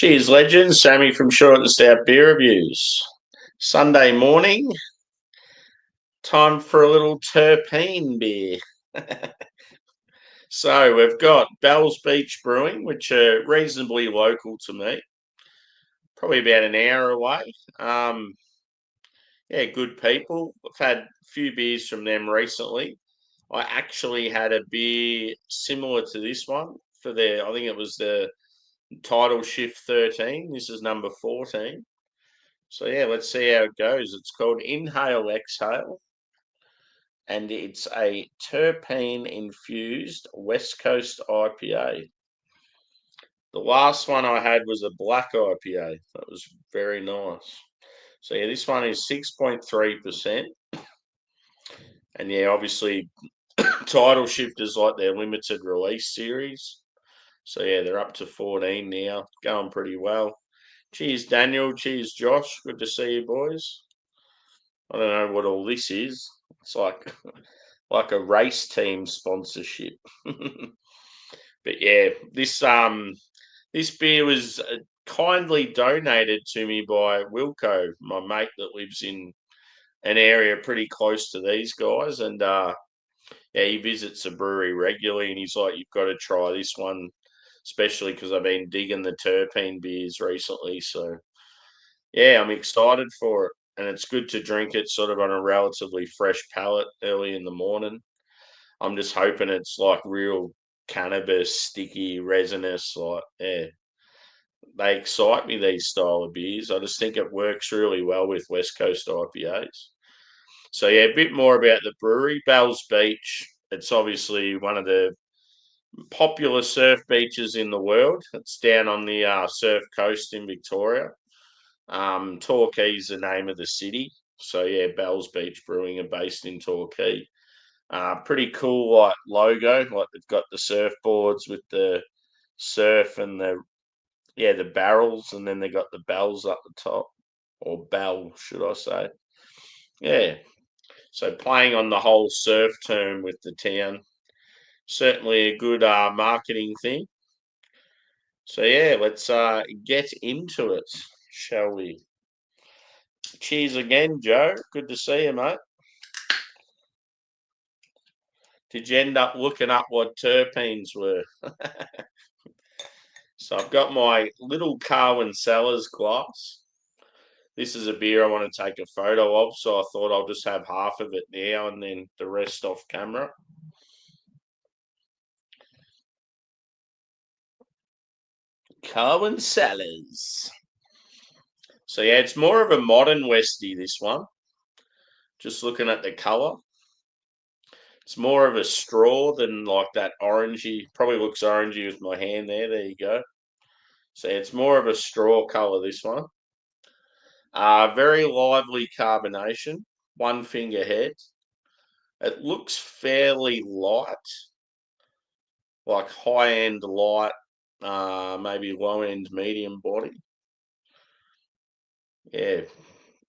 Cheers, legends. Sammy from Short and Stout Beer Reviews. Sunday morning, time for a little terpene beer. So we've got Bells Beach Brewing, which are reasonably local to me, probably about an hour away. Yeah, good people. I've had a few beers from them recently. I actually had a beer similar to this one for their, I think it was the Title Shift 13. This is number 14. So yeah, let's see how it goes. It's called Inhale Exhale, and it's a terpene infused West Coast IPA. The last one I had was a black IPA. That was very nice. So yeah, this one is 6.3%. And yeah, obviously Title Shift is like their limited release series. So yeah, they're up to 14 now, going pretty well. Cheers, Daniel. Cheers, Josh. Good to see you, boys. I don't know what all this is. It's like like a race team sponsorship. But yeah, this beer was kindly donated to me by Wilco, my mate that lives in an area pretty close to these guys, and yeah, he visits the brewery regularly, and he's like, "You've got to try this one, especially because I've been digging the terpene beers recently." So yeah, I'm excited for it, and it's good to drink it sort of on a relatively fresh palate early in the morning. I'm just hoping it's like real cannabis, sticky, resinous. Like, yeah, they excite me, these style of beers. I just think it works really well with West Coast IPAs. So, yeah, a bit more about the brewery. Bells Beach, it's obviously one of the popular surf beaches in the world. It's down on the surf coast in Victoria. Torquay is the name of the city. So, yeah, Bells Beach Brewing are based in Torquay. Pretty cool, like logo. Like they've got the surfboards with the surf and the barrels, and then they got the bells up the top, or bell, should I say? Yeah. So playing on the whole surf term with the town, certainly a good marketing thing. So yeah, let's get into it, shall we? Cheers again, Joe. Good to see you, mate. Did you end up looking up what terpenes were? So I've got my little Carwin Cellars glass. This is a beer I want to take a photo of, so I thought I'll just have half of it now and then the rest off camera. Carwin Cellars. So yeah, it's more of a modern Westie, this one. Just looking at the colour. It's more of a straw than like that orangey. Probably looks orangey with my hand there. There you go. So it's more of a straw colour, this one. Very lively carbonation. One finger head. It looks fairly light, like high-end light, maybe low-end medium body. Yeah,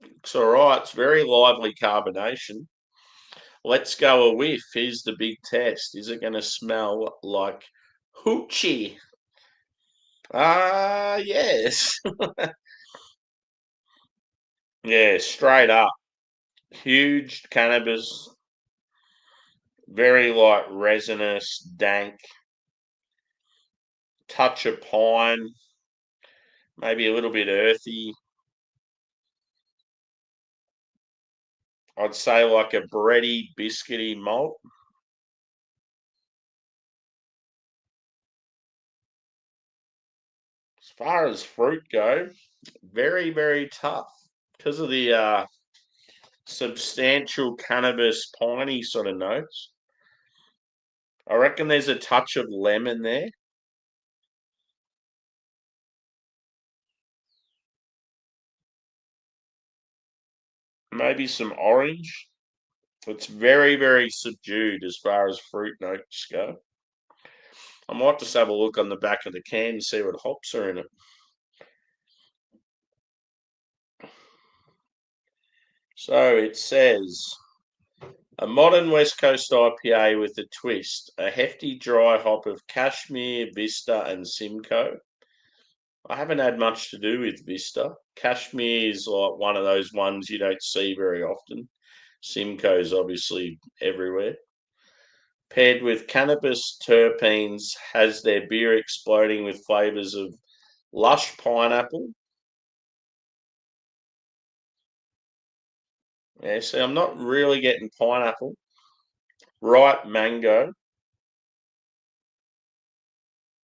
it's all right. It's very lively carbonation. Let's go a whiff. Here's the big test. Is it going to smell like hoochie? Yes. Yeah, straight up. Huge cannabis, very like resinous, dank, touch of pine, maybe a little bit earthy. I'd say like a bready, biscuity malt. As far as fruit go, very, very tough because of the substantial cannabis piney sort of notes. I reckon there's a touch of lemon there. Maybe some orange. It's very, very subdued as far as fruit notes go. I might just have a look on the back of the can and see what hops are in it. So it says a modern West Coast IPA with a twist, a hefty dry hop of Cashmere, Vista, and Simcoe. I haven't had much to do with Vista. Kashmir is like one of those ones you don't see very often. Simcoe's obviously everywhere. Paired with cannabis terpenes, has their beer exploding with flavours of lush pineapple. Yeah, see, I'm not really getting pineapple. Ripe mango.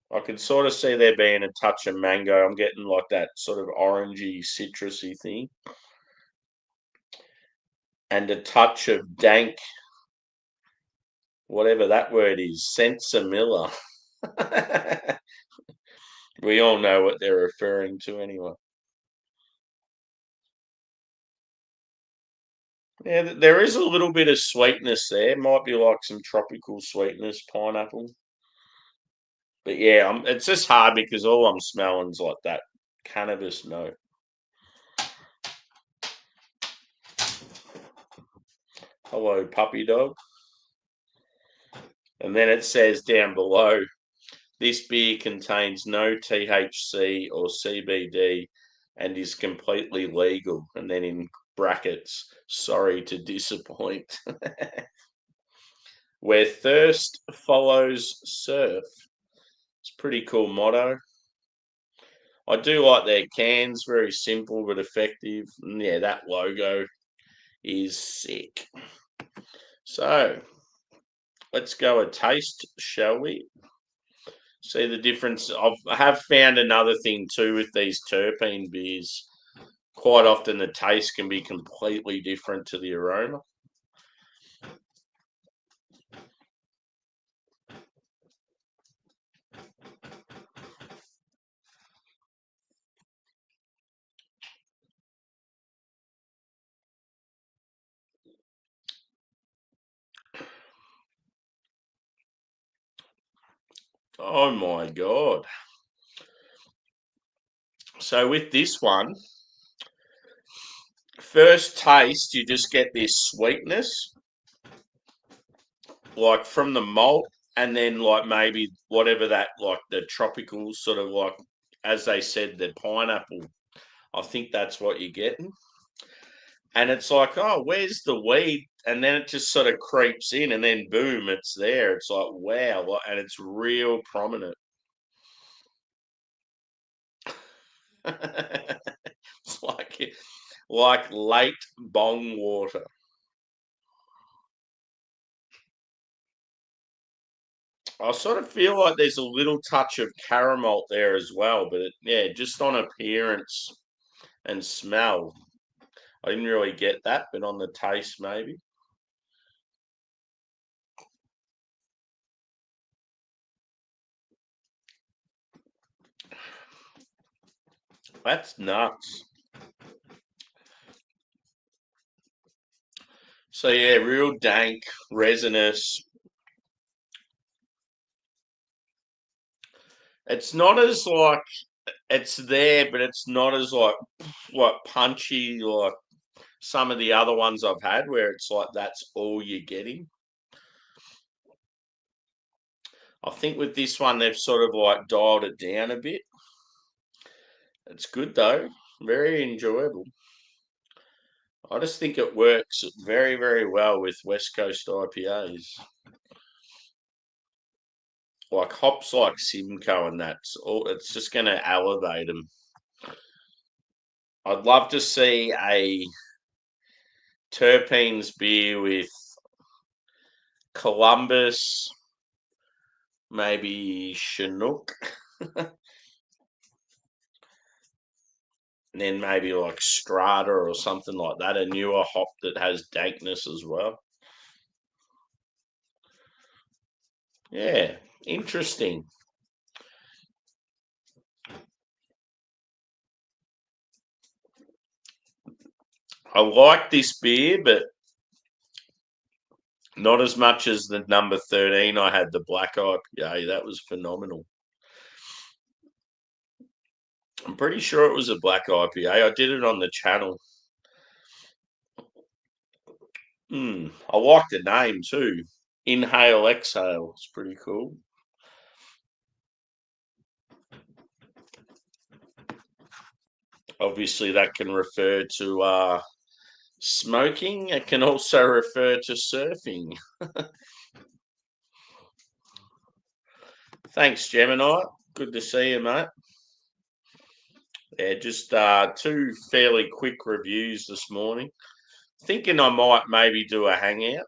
I can sort of see there being a touch of mango. I'm getting like that sort of orangey, citrusy thing. And a touch of dank, whatever that word is, sensimilla. We all know what they're referring to anyway. Yeah, there is a little bit of sweetness there. Might be like some tropical sweetness, pineapple. But yeah, it's just hard because all I'm smelling is like that cannabis note. Hello, puppy dog. And then it says down below, this beer contains no THC or CBD and is completely legal. And then in brackets, sorry to disappoint. Where thirst follows surf. It's a pretty cool motto. I do like their cans, very simple but effective. And yeah, that logo is sick. So let's go a taste, shall we? See the difference. I have found another thing too with these terpene beers. Quite often the taste can be completely different to the aroma. Oh my God. So with this one, first taste, you just get this sweetness, like from the malt, and then like maybe whatever that, like the tropical sort of like, as they said, the pineapple. I think that's what you're getting. And it's like, oh, where's the weed? And then it just sort of creeps in, and then boom, it's there. It's like, wow, and it's real prominent. It's like late bong water. I sort of feel like there's a little touch of caramel there as well, but yeah, just on appearance and smell, I didn't really get that, but on the taste, maybe. That's nuts. So yeah, real dank, resinous. It's not as like it's there, but it's not as like punchy like some of the other ones I've had where it's like that's all you're getting. I think with this one they've sort of like dialed it down a bit. It's good though, very enjoyable. I just think it works very, very well with West Coast IPAs. Like hops like Simcoe and that's all. It's just going to elevate them. I'd love to see a terpenes beer with Columbus, maybe Chinook, and then maybe like Strata or something like that, a newer hop that has dankness as well. Yeah, interesting. I like this beer, but not as much as the number 13 I had, the black IPA. That was phenomenal. I'm pretty sure it was a black IPA. I did it on the channel. I like the name too. Inhale, exhale. It's pretty cool. Obviously, that can refer to smoking. It can also refer to surfing. Thanks, Gemini. Good to see you, mate. Yeah, just two fairly quick reviews this morning. Thinking I might maybe do a hangout.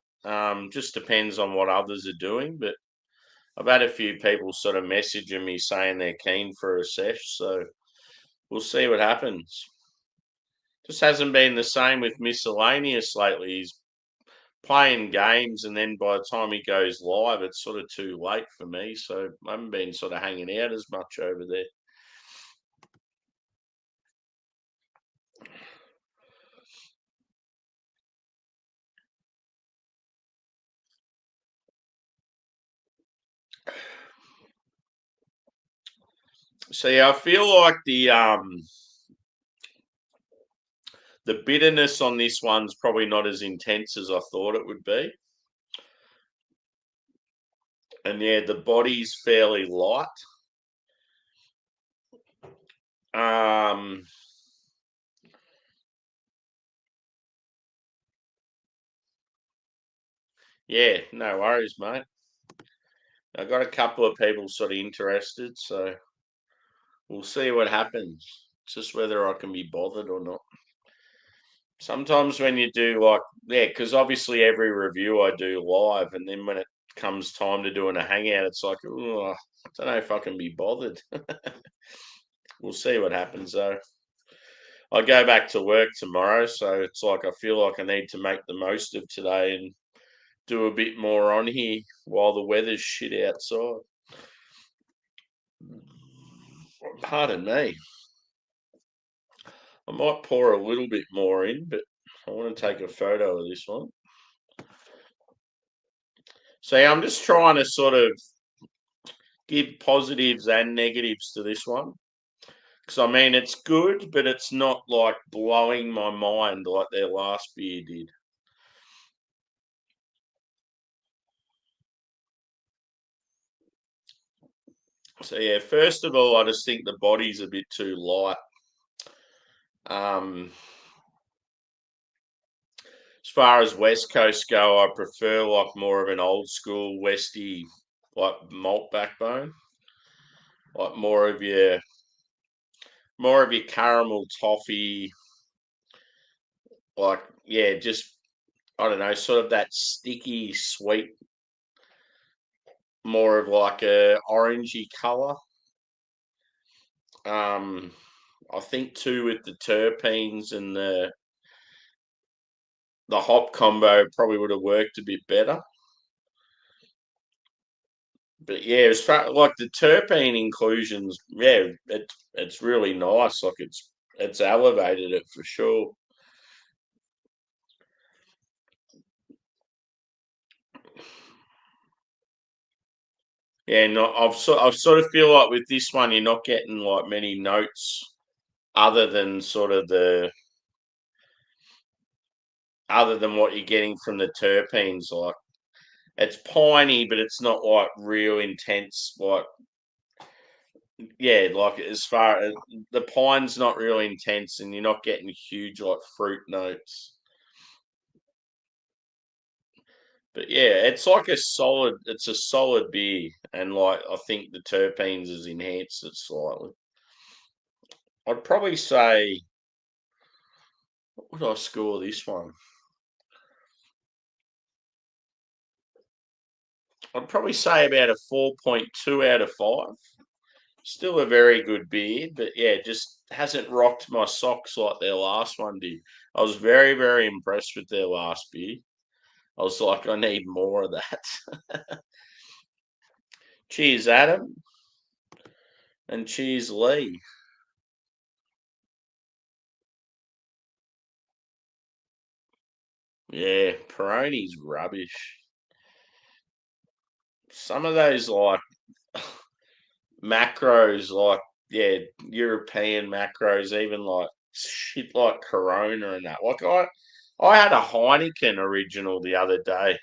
Just depends on what others are doing, but I've had a few people sort of messaging me saying they're keen for a sesh, so we'll see what happens. Just hasn't been the same with miscellaneous lately. He's playing games, and then by the time he goes live, it's sort of too late for me. So I haven't been sort of hanging out as much over there. So yeah, I feel like the bitterness on this one's probably not as intense as I thought it would be. And yeah, the body's fairly light. Um, yeah, no worries, mate. I got a couple of people sort of interested, so we'll see what happens. It's just whether I can be bothered or not. Sometimes when you do yeah, because obviously every review I do live, and then when it comes time to doing a hangout, it's like, oh, I don't know if I can be bothered. We'll see what happens though. I go back to work tomorrow, so it's like I feel like I need to make the most of today and do a bit more on here while the weather's shit outside. Pardon me. I might pour a little bit more in, but I want to take a photo of this one. So yeah, I'm just trying to sort of give positives and negatives to this one. Because I mean, it's good, but it's not like blowing my mind like their last beer did. So yeah, first of all, I just think the body's a bit too light. Um, as far as West Coast go, I prefer like more of an old school Westy like malt backbone, like more of your caramel toffee, like yeah, just I don't know, sort of that sticky sweet, more of like a orangey color. Um, I think too with the terpenes and the hop combo probably would have worked a bit better. But yeah, as far like the terpene inclusions, yeah, it's really nice. Like it's elevated it for sure. Yeah, and I sort of feel like with this one, you're not getting like many notes other than sort of the other than what you're getting from the terpenes. Like it's piney, but it's not like real intense. Like yeah, like as far as the pine's not really intense, and you're not getting huge like fruit notes. But yeah, it's a solid beer, and like I think the terpenes has enhanced it slightly. I'd probably say, what would I score this one? I'd probably say about a 4.2 out of 5. Still a very good beer, but yeah, just hasn't rocked my socks like their last one did. I was very, very impressed with their last beer. I was like, I need more of that. Cheers, Adam, and cheers, Lee. Yeah, Peroni's rubbish. Some of those like macros, like yeah, European macros, even like shit like Corona and that. Like I had a Heineken original the other day.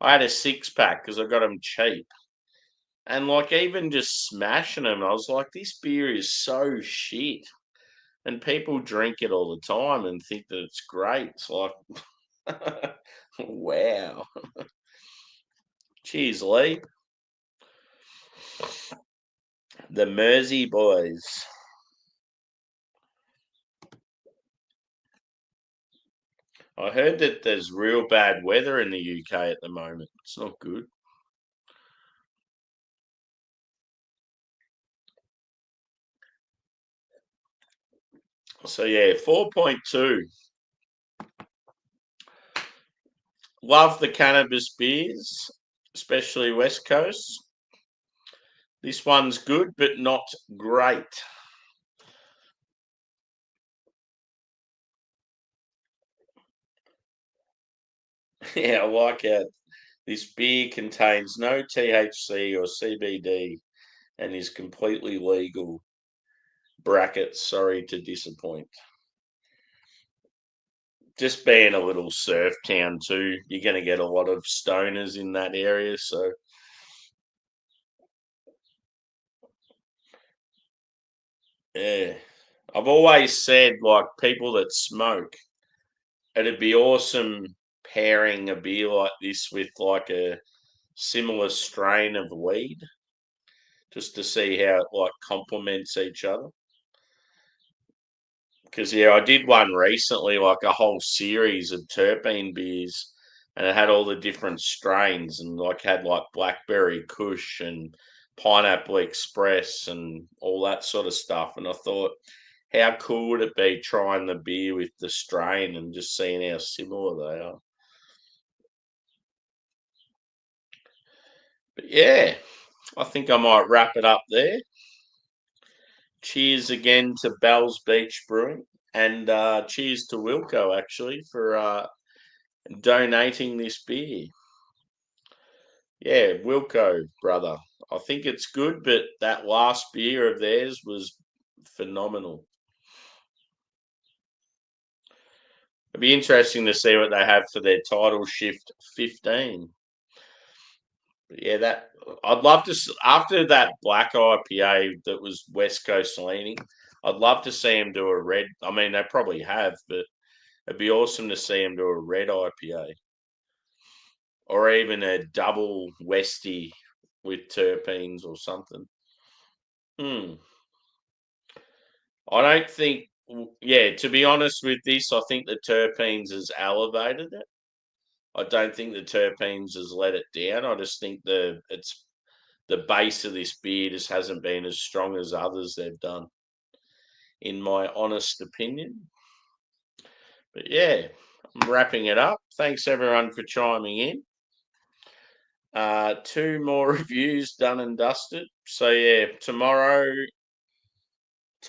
I had a 6 pack because I got them cheap, and like even just smashing them, I was like, this beer is so shit. and people drink it all the time and think that it's great. It's like, wow. Cheers, Lee. The Mersey boys. I heard that there's real bad weather in the UK at the moment. It's not good. So yeah, 4.2. Love the cannabis beers, especially West Coast. This one's good, but not great. Yeah, I like it. This beer contains no THC or CBD and is completely legal. Brackets, sorry to disappoint. Just being a little surf town too, you're going to get a lot of stoners in that area. So, yeah. I've always said, like, people that smoke, it'd be awesome pairing a beer like this with, like, a similar strain of weed just to see how it, like, complements each other. Because yeah, I did one recently, like a whole series of terpene beers, and it had all the different strains, and like had like blackberry Kush and pineapple express and all that sort of stuff. And I thought, how cool would it be trying the beer with the strain and just seeing how similar they are? But yeah, I think I might wrap it up there. Cheers again to Bell's Beach Brewing, and cheers to Wilco actually for donating this beer. Yeah, Wilco, brother. I think it's good, but that last beer of theirs was phenomenal. It'd be interesting to see what they have for their title shift 15. But yeah, that I'd love to after that black IPA that was West Coast leaning. I'd love to see them do a red. I mean, they probably have, but it'd be awesome to see them do a red IPA or even a double Westy with terpenes or something. Hmm. I don't think, yeah, to be honest with this, I think the terpenes has elevated it. I don't think the terpenes has let it down. I just think the base of this beer just hasn't been as strong as others they've done, in my honest opinion. But yeah, I'm wrapping it up. Thanks everyone for chiming in. Two more reviews done and dusted. So yeah, tomorrow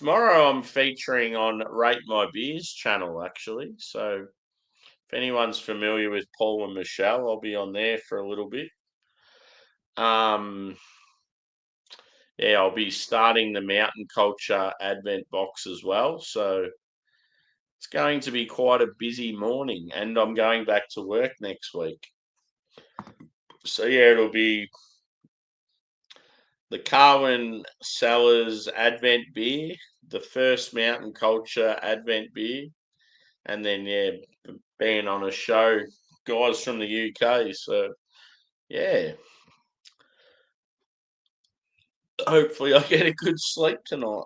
I'm featuring on Rate My Beers channel actually. So if anyone's familiar with Paul and Michelle, I'll be on there for a little bit. Yeah, I'll be starting the Mountain Culture Advent box as well. So it's going to be quite a busy morning, and I'm going back to work next week. So yeah, it'll be the Carwin Cellars Advent beer, the first Mountain Culture Advent beer, and then yeah, being on a show, guys from the UK. So yeah, hopefully I get a good sleep tonight.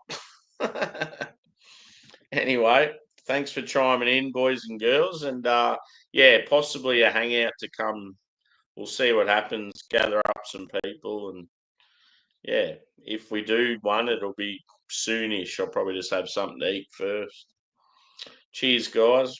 Anyway, thanks for chiming in, boys and girls, and yeah, possibly a hangout to come. We'll see what happens. Gather up some people, and yeah, if we do one, it'll be soonish. I'll probably just have something to eat first. Cheers, guys.